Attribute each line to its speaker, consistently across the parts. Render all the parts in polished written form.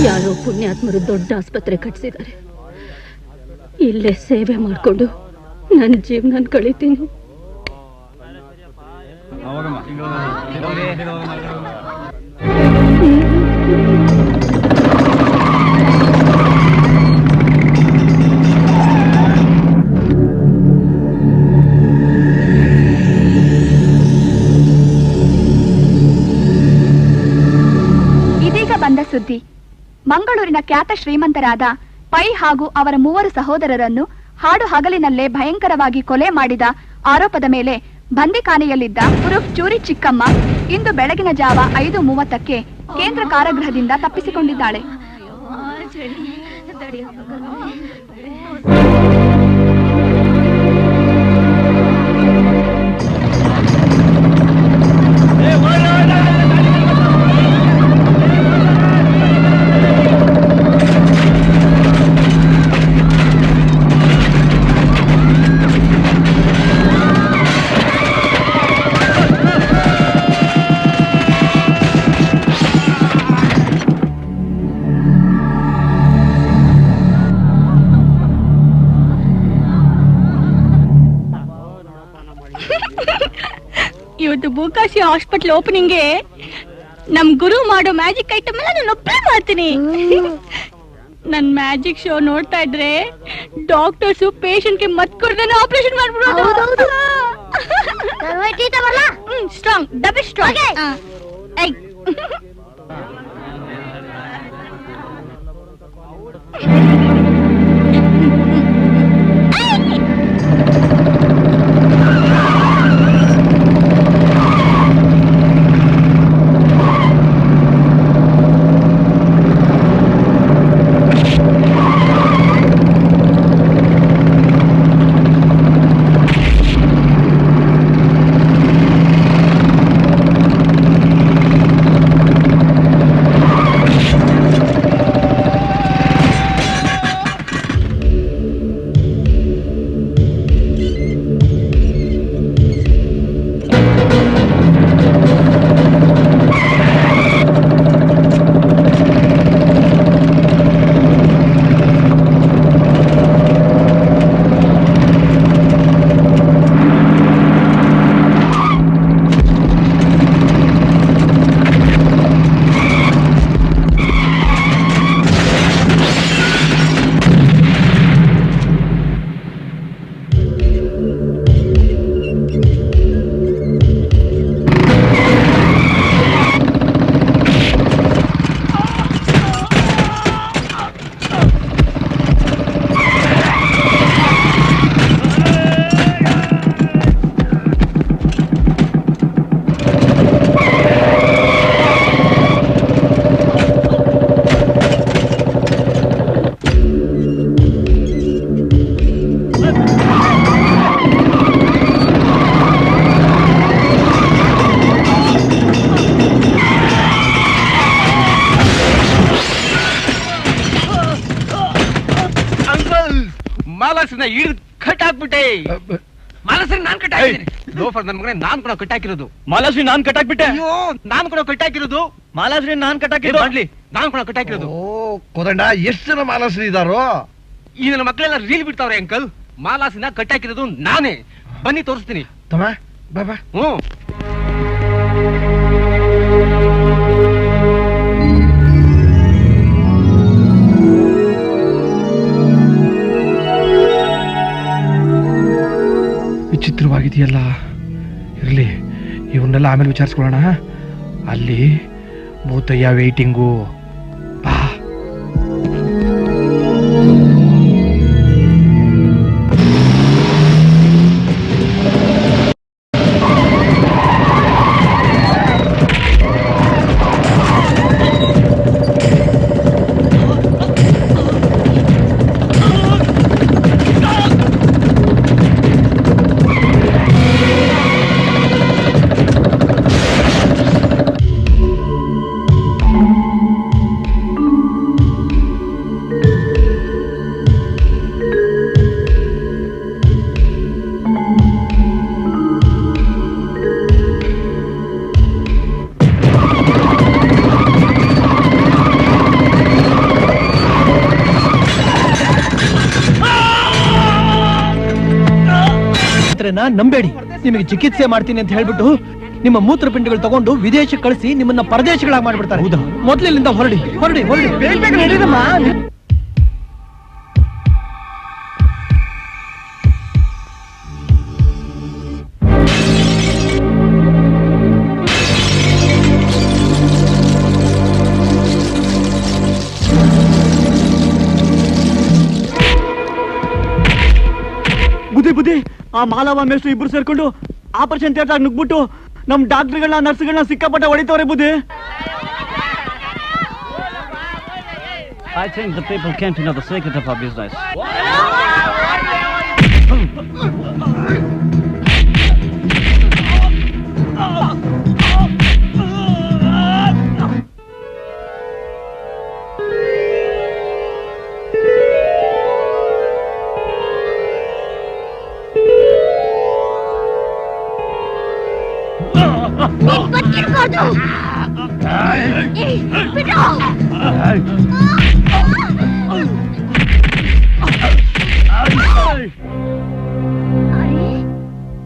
Speaker 1: ಯಾರೋ ಪುಣ್ಯಾತ್ಮರು ದೊಡ್ಡ ಆಸ್ಪತ್ರೆ ಕಟ್ಟಿಸಿದ್ದಾರೆ. ಇಲ್ಲೇ ಸೇವೆ ಮಾಡಿಕೊಂಡು ನನ್ನ ಜೀವನ ಕಳೀತೀನಿ.
Speaker 2: ಇದೀಗ ಬಂದ ಸುದ್ದಿ. ಮಂಗಳೂರಿನ ಖ್ಯಾತ ಶ್ರೀಮಂತರಾದ ಪೈ ಹಾಗೂ ಅವರ 3 ಸಹೋದರರನ್ನು ಹಾಡು ಹಗಲಿನಲ್ಲೇ ಭಯಂಕರವಾಗಿ ಕೊಲೆ ಮಾಡಿದ ಆರೋಪದ ಮೇಲೆ ಬಂದಿಖಾನೆಯಲ್ಲಿದ್ದ ಉರುಫ್ ಚೂರಿ ಚಿಕ್ಕಮ್ಮ ಇಂದು ಬೆಳಗಿನ ಜಾವ 5:30ಕ್ಕೆ ಕೇಂದ್ರ ಕಾರಾಗೃಹದಿಂದ ತಪ್ಪಿಸಿಕೊಂಡಿದ್ದಾಳೆ.
Speaker 3: ಇವತ್ತು ಬೂಕಾಶಿ ಹಾಸ್ಪಿಟಲ್ ಓಪನಿಂಗ್ಗೆ ನಮ್ ಗುರು ಮಾಡೋ ಮ್ಯಾಜಿಕ್ ಐಟಮ್ ಎಲ್ಲ ನಾನು ಒಬ್ಬನೇ ಮಾಡ್ತೀನಿ. ನನ್ ಮ್ಯಾಜಿಕ್ ಶೋ ನೋಡ್ತಾ ಇದ್ರೆ ಡಾಕ್ಟರ್ಸ್ ಪೇಷಂಟ್ ಗೆ ಮತ್ ಕೊಡ್ದೇನೆ ಆಪರೇಷನ್ ಮಾಡ್ಬಿಡೋದು. Strong, double strong.
Speaker 4: ಕಟ್ಟಾಕಿರೋದು ಮಾಲಾಶ್ರೀ ನಾನ್ ಕಟ್ಟಾಕ್ಬಿಟ್ಟೆ. ಅಯ್ಯೋ ನಾನ್ ಕೂಡ ಕಟ್ಟಾಕಿರೋದು ಮಾಲಾಶ್ರೀ ನಾನ್ ಕಟ್ಟಾಕಿರೋದು ನಾನ್ ಕೂಡ ಕಟ್ಟಾಕಿರೋದು.
Speaker 5: ಕೋದಂಡ ಎಷ್ಟು ಜನ ಮಾಲಾಶ್ರೀ ಇದಾರೋ?
Speaker 4: ಈ ನನ್ನ ಮಕ್ಕಳೆಲ್ಲ ರೀಲ್ ಬಿಡ್ತಾವ್ರೆ ಅಂಕಲ್. ಮಾಲಾಶ್ರೀನ ಕಟ್ಟಾಕಿರೋದು ನಾನೇ. ಬನ್ನಿ ತೋರಿಸ್ತೀನಿ.
Speaker 5: ತಮ್ಮ ಬಾಬಾ. ವಿಚಿತ್ರವಾಗಿದೆಯಲ್ಲ. ಇರ್ಲಿ, ಇವನ್ನೆಲ್ಲ ಆಮೇಲೆ ವಿಚಾರಿಸ್ಕೊಳ್ಳೋಣ. ಅಲ್ಲಿ ಭೂತಯ್ಯ ವೇಟಿಂಗು. ಬಾ.
Speaker 6: ಔಷಧಿಯನ್ನ ನಂಬೇಡಿ. ನಿಮಗೆ ಚಿಕಿತ್ಸೆ ಮಾಡ್ತೀನಿ ಅಂತ ಹೇಳ್ಬಿಟ್ಟು ನಿಮ್ಮ ಮೂತ್ರಪಿಂಡಗಳು ತಗೊಂಡು ವಿದೇಶಕ್ಕೆ ಕಳಿಸಿ ನಿಮ್ಮನ್ನ ಪರದೇಶಗಳಾಗಿ ಮಾಡ್ಬಿಡ್ತಾರೆ. ಹೌದಾ? ಮೊದಲಿನಿಂದ ಹೊರಡಿ ಹೊರಡಿ ಹೊರಡಿ, ಬೇಗ ಬೇಗ ನಡೀರಮ್ಮ.
Speaker 7: ಬುದ್ಧಿ ಆ ಮಾಲವ ಮೇಷ್ಟ್ರು ಇಬ್ರು ಸೇರ್ಕೊಂಡು ಆಪರೇಷನ್ ಥಿಯೇಟರ್ ನುಗ್ಬಿಟ್ಟು ನಮ್ ಡಾಕ್ಟರ್ಗಳನ್ನ ನರ್ಸ್ಗಳನ್ನ ಸಿಕ್ಕಾಪಟ್ಟೆ ಹೊಡಿತವ್ರೆ ಬುದ್ಧಿ.
Speaker 8: I think the people came to know the secret of our business.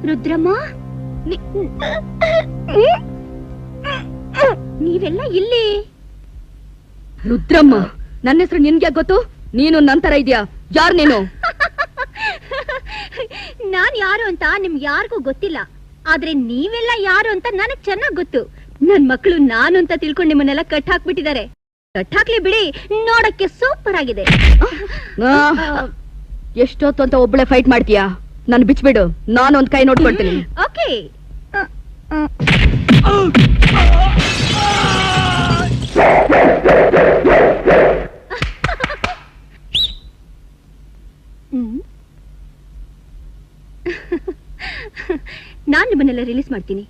Speaker 1: Rudramma, ನೀವೆಲ್ಲ ಇಲ್ಲಿ? ರುದ್ರಮ್ಮ, ನನ್ನ ಹೆಸರು ನಿನ್ಗೆ ಗೊತ್ತು? ನೀನು ನಂತರ ಇದೆಯಾ? ಯಾರು ನೀನು? ನಾನ್ ಯಾರು ಅಂತ ನಿಮ್ಗೆ ಯಾರಿಗೂ ಗೊತ್ತಿಲ್ಲ, ಆದ್ರೆ ನೀವೆಲ್ಲ ಯಾರು ಅಂತ ನನಗ್ ಚೆನ್ನಾಗ್ ಗೊತ್ತು. ನನ್ ಮಕ್ಕಳು ನಾನು ಅಂತ ತಿಳ್ಕೊಂಡು ನಿಮ್ಮನ್ನೆಲ್ಲ ಕಟ್ ಹಾಕ್ಬಿಟ್ಟಿದ್ದಾರೆ. ಕಟ್ ಹಾಕ್ಲಿ ಬಿಡಿ, ನೋಡಕ್ಕೆ ಸೂಪರ್ ಆಗಿದೆ. ಎಷ್ಟೊತ್ತು ಅಂತ ಒಬ್ಬಳೆ ಫೈಟ್ ಮಾಡ್ತೀಯಾ? ನಾನು ಬಿಚ್ಬಿಡು, ನಾನು ಒಂದ್ ಕೈ ನೋಡ್ಕೊಳ್ತೀನಿ. ಓಕೆ. ನಾನ್ ನಿಮ್ಮನ್ನೆಲ್ಲ ರಿಲೀಸ್ ಮಾಡ್ತೀನಿ.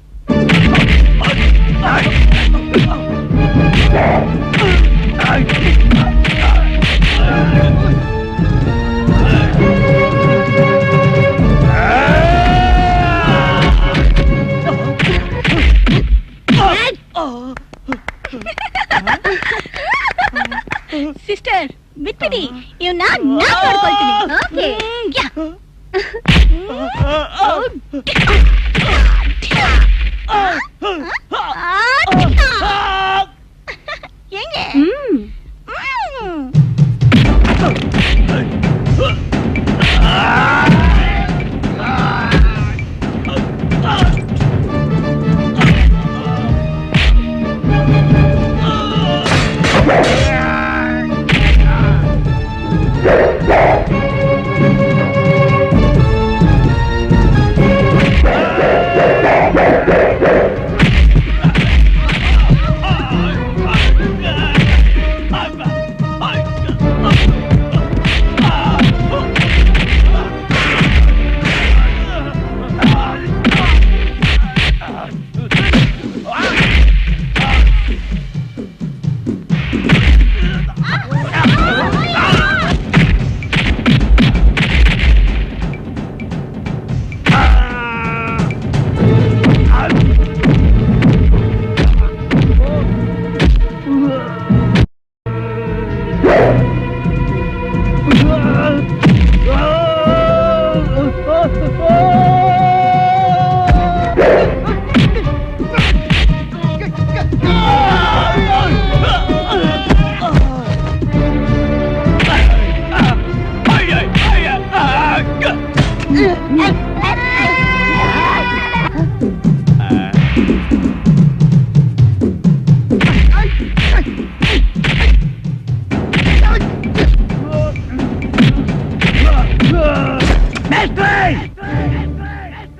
Speaker 3: ಸಿಸ್ಟರ್ ಬಿಟ್ಬಿಡಿ, ಇವ್ನ ನಾನ್ ನೋಡ್ಕೊಳ್ತೀನಿ. ಓಕೆ. ಹೆಂಗೆ?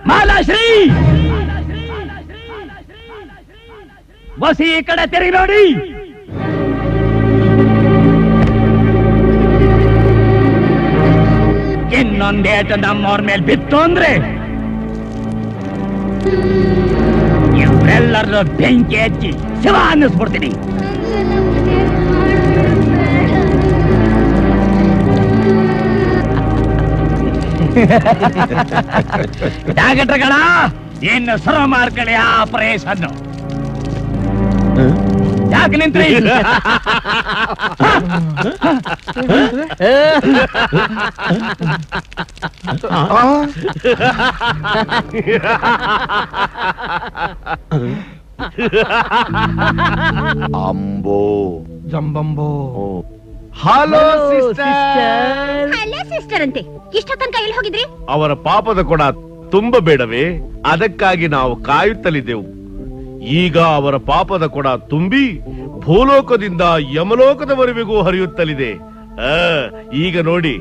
Speaker 8: ಮಾಲಾಶ್ರೀ, ಬಸಿ ಈ ಕಡೆ ತಿರುಗಿ ನೋಡಿ. ಇನ್ನೊಂದೇಟು ನಮ್ಮವ್ರ ಮೇಲೆ ಬಿತ್ತು ಅಂದ್ರೆ ಇವರೆಲ್ಲರೂ ಬೆಂಕಿ ಹಚ್ಚಿ ಶಿವ ಅನ್ನಿಸ್ಬಿಡ್ತೀನಿ. ಡಾಕ್ಟರ್ಗಳ ಇನ್ನು ಶುರು ಮಾಡ್ಕೊಳ್ಳಿ ಆಪರೇಷನ್. ಯಾಕೆ ನಿಂತ್ರಿ?
Speaker 9: ಅಂಬೋ
Speaker 5: ಜಂಬಂಬೋ.
Speaker 9: Hello sister.
Speaker 1: ಅಲ್ಲೇ ಸಿಸ್ಟರ್ ಅಂತೆ ಇಷ್ಟ ತನಕ ಎಲ್ಲಿ ಹೋಗಿದ್ರಿ?
Speaker 9: ಅವರ ಪಾಪದ ಕೊಡ ತುಂಬಬೇಡವೇ? ಅದಕ್ಕಾಗಿ ನಾವು ಕಾಯುತ್ತಲಿದ್ದೆವು. ಈಗ ಅವರ ಪಾಪದ ಕೊಡ ತುಂಬಿ ಭೂಲೋಕದಿಂದ ಯಮಲೋಕದವರೆಗೂ ಹರಿಯುತ್ತಲಿದೆ. ಈಗ ನೋಡಿ.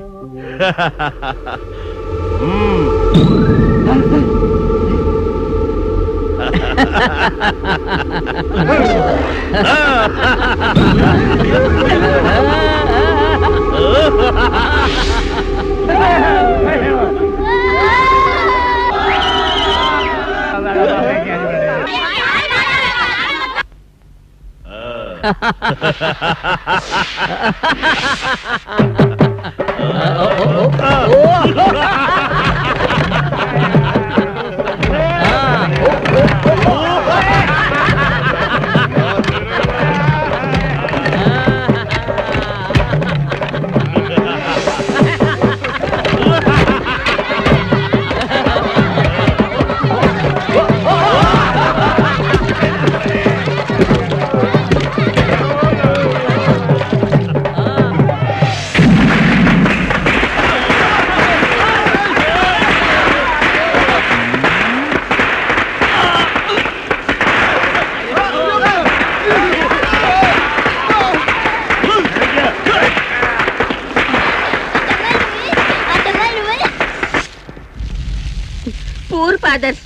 Speaker 1: ಪೂರ್ ಫಾದರ್ಸ್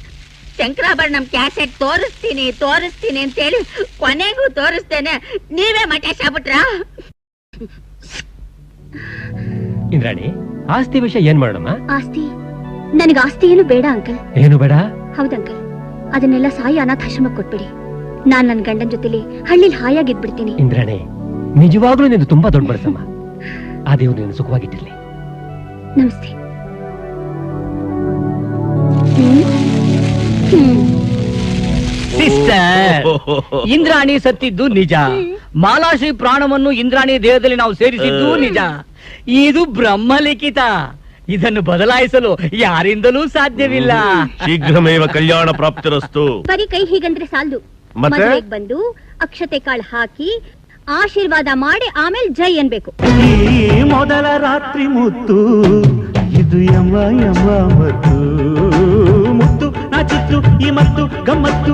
Speaker 1: ಶಂಕರಾಭರಣಂ ಕ್ಯಾಸೆಟ್ ತೋರಿಸ್ತೀನಿ ಅಂತೇಳಿ ಕೊನೆಗೂ ತೋರಿಸ್ತೇನೆ, ನೀವೇ ಮಠೇಶ್ ಆಗ್ಬಿಟ್ರಾ?
Speaker 8: ಇಂದ್ರಾಣಿ, ಆಸ್ತಿ ವಿಷಯ ಏನ್ ಮಾಡೋಣ?
Speaker 1: ಆಸ್ತಿ ನನಗ ಆಸ್ತಿ ಏನು ಬೇಡ ಅಂಕಲ್.
Speaker 8: ಏನು ಬೇಡ?
Speaker 1: ಹೌದ್ ಅಂಕಲ್, ಅದನ್ನೆಲ್ಲ ಸಾಯಿ ಅನಾಥಾಶ್ರಮಕ್ಕೆ ಕೊಟ್ಬಿಡಿ. ನಾನ್ ನನ್ ಗಂಡನ್ ಜೊತೆಲಿ ಹಳ್ಳಿಲಿ ಹಾಯಾಗಿದ್ಬಿಡ್ತೀನಿ.
Speaker 8: ಇಂದ್ರಾಣಿ, ನಿಜವಾಗ್ಲೂ ನೀನು ತುಂಬಾ ದೊಡ್ಡ ಬಡಸಮ್ಮ. ಆ ದೇವ್ರು ನೀನು ಸುಖವಾಗಿಟ್ಟಿರ್ಲಿ.
Speaker 1: ನಮಸ್ತೆ.
Speaker 8: ಸಿಸ್ಟರ್, ಇಂದ್ರಾಣಿ ಸತ್ತಿದ್ದು ನಿಜ. ಮಾಲಾಶ್ರೀ ಪ್ರಾಣವನ್ನು ಇಂದ್ರಾಣಿ ದೇಹದಲ್ಲಿ ನಾವು ಸೇರಿಸಿದ್ದು ನಿಜ. ಇದು ಬ್ರಹ್ಮಲಿಖಿತ. ಇದನ್ನು ಬದಲಾಯಿಸಲು ಯಾರಿಂದಲೂ ಸಾಧ್ಯವಿಲ್ಲ.
Speaker 9: ಶೀಘ್ರಮೇವ ಕಲ್ಯಾಣ ಪ್ರಾಪ್ತಿರಸ್ತು.
Speaker 1: ಬರೀ ಕೈ ಹೀಗಂದ್ರೆ ಸಾಲದು.
Speaker 9: ಮತ್ತೆ?
Speaker 1: ಮದುವೆಗೆ ಬಂದು ಅಕ್ಷತೆ ಕಾಳು ಹಾಕಿ ಆಶೀರ್ವಾದ ಮಾಡಿ ಆಮೇಲೆ ಜೈ ಅನ್ಬೇಕು.
Speaker 7: ಈ ಮೊದಲ ರಾತ್ರಿ ಮುತ್ತು, ಇದು ಯಮ ಯಮ ಮತ್ತು ಮುತ್ತು ನಾಚಿತ್ತು ಈ ಮತ್ತು ಗಮ್ಮತ್ತು.